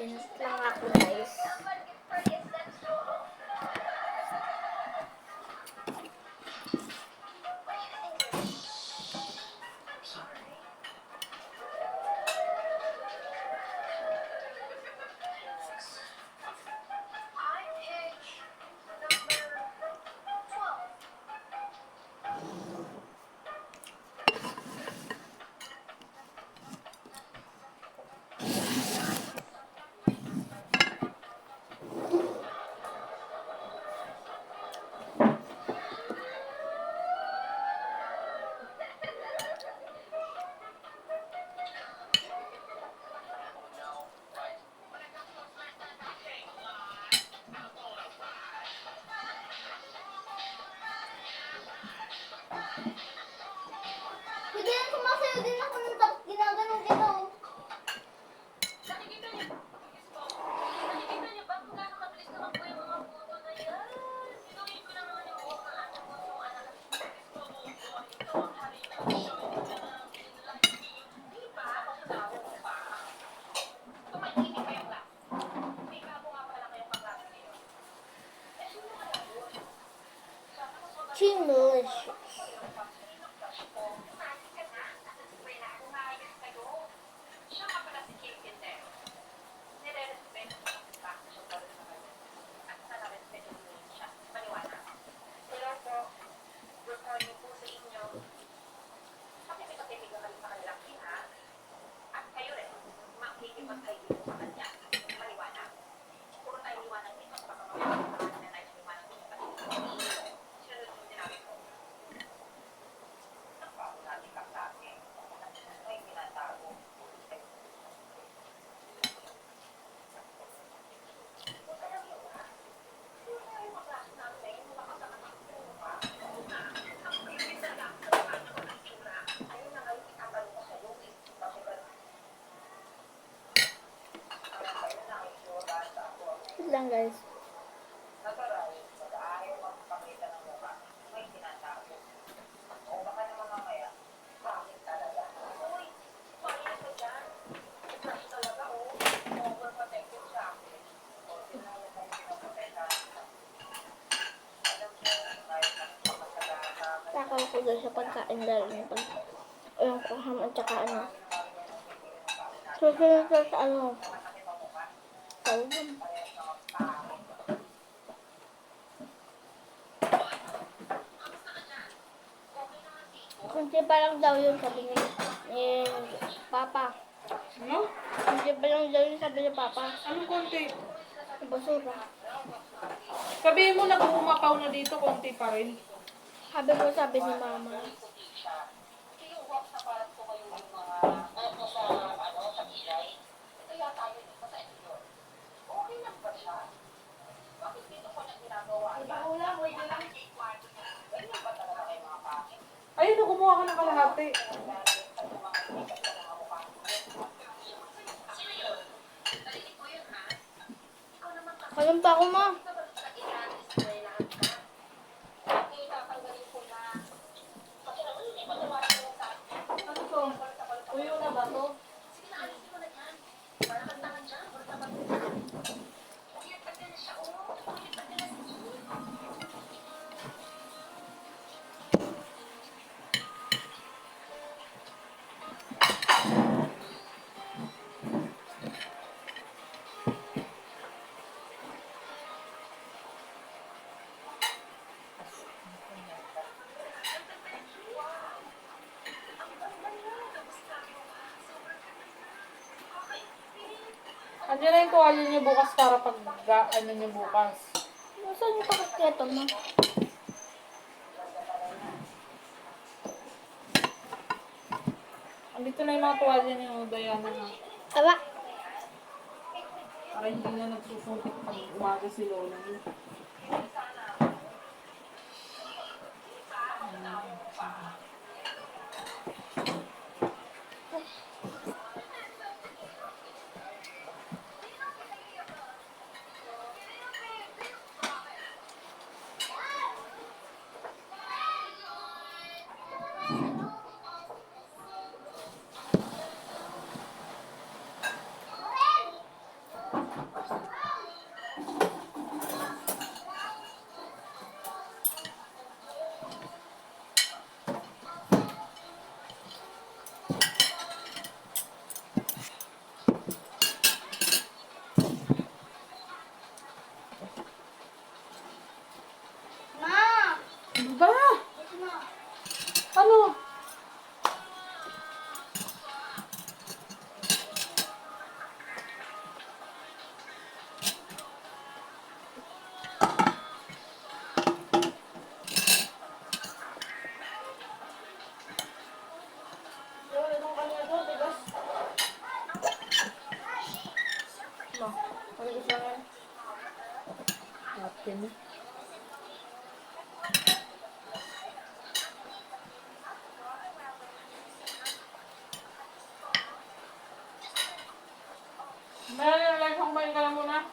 Mag-internet lang ako, guys. Bigyan sumasayo din ako ng tapos ginaganon-ganon. Nakikita niyo ba kung gaano kabilis naman po yung mga puto na yan? Sinuhin ko na naman yung buhok ng anak ko kung anak ko. Ito ang hari ng show. Di ba? Pagkatao ko pa. Tumakinig kayong lang. May bago nga pala kayong paklase ngayon. Eh, sino ka na doon? Chinglish. Siya nga pala si Kim Quintero. Nire-respeto ko ang bakit siya pala sa kanya. At sa na-respeto niyo siya. Paniwala. Hello po. Good morning po sa inyo. Pakipit-pakipit na kami sa kanilang ina. At kayo rin, makikipag-kaibig po sa kanya. Paniwala. Puro tayo liwanag dito sa pagkakamayan sa kanya na tayo liwanag dito sa kanya. Sinunod mo din namin po. Nagbago natin kaklase. May pinatago. Wait lang, guys. Takaw ko guys sa pagkain dahil yung pag yung kuham at saka ano. Susunod ko sa ano. Tawag. Kunti pa lang daw yun, sabi ni Papa. Ano? Kunti pa lang daw yun, sabi ni Papa. Anong konti? Basura. Sabihin mo nag-umapaw na dito, konti pa rin. Sabi ni Mama. Ayun, kumuha ka ng kalahati. Kalim pa ako, Ma. Ano to? Uyo na ba to? Andiyan na yung tuwalya niyo bukas para pag ano niyo bukas. Nasaan yung pakasketo, Ma? Andito na yung mga tuwalya niyo, Diana na. Aba. Para hindi na nagsusuntik pag umaga si Lola niyo. Ano gusto nga? Ate mo. Meron yung live hang ka lang muna.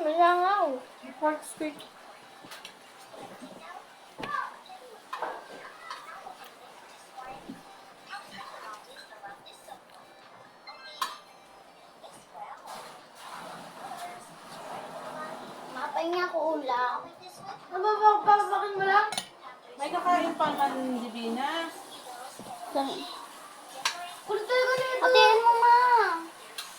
Malangaw. Pork stick. Mapahinga ko ulam. Nababakin mo lang? May kakain pa man, Divina. Kultur ko nito. Atiin mo ma.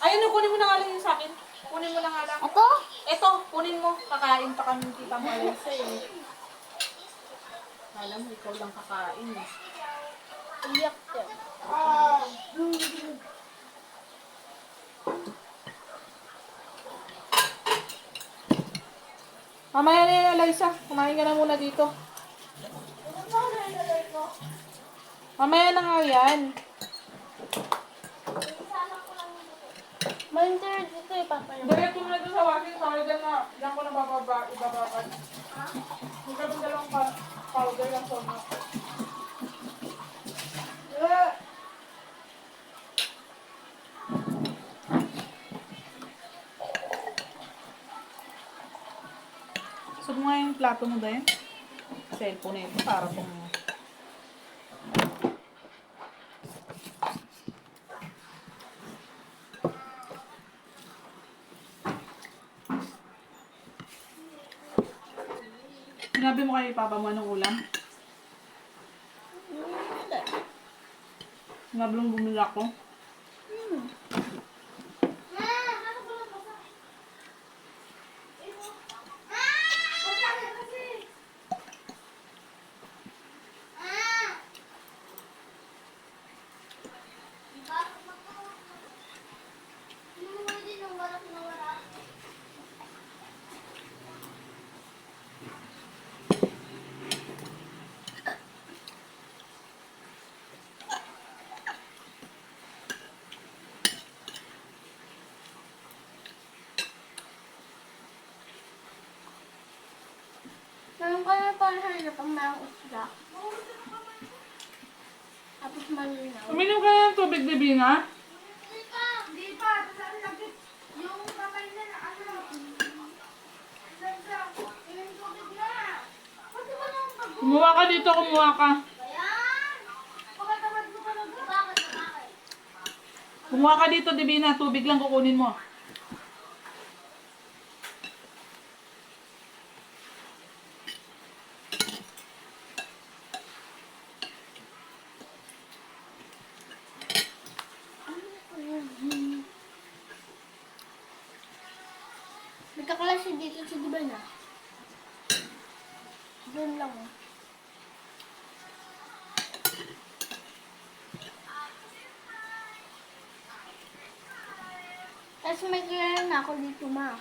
Ayun, kunin mo na nga lang yung sa akin. Kunin mo na nga lang. Ito? Eto, kunin mo. Kakain pa kami kita mo Alisa eh. Alam mo, ikaw lang kakain eh. Iyak ka. Mamaya na yan, Alisa. Kumain ka na muna dito. Mamaya na nga yan. Mag-internet dito eh, Papa. Diretso mo na doon sa washing powder na diyan ko na ibababad. Magkaroon dalawang powder lang sa mga. Gusto mo nga yung plato mo dahil? Cellphone na ito para kung... Sinabi mo kay Papa mo anong ulam? Sinabi mo bumili ako? Meron ka na parang hanap ang mga usla. Tapos malinaw. Uminom ka na ng tubig, Divina? Hindi pa. Yung kamay na ano. Yung tubig na. Pati ba nang pag... Kumuha ka dito, kumuha ka. Ayan. Pagkatamad mo talaga. Bakit? Kumuha ka dito, Divina. Tubig lang kukunin mo. Nagkaklase dito sa diba na? Doon lang. Tapos may kilala na ako dito, ma.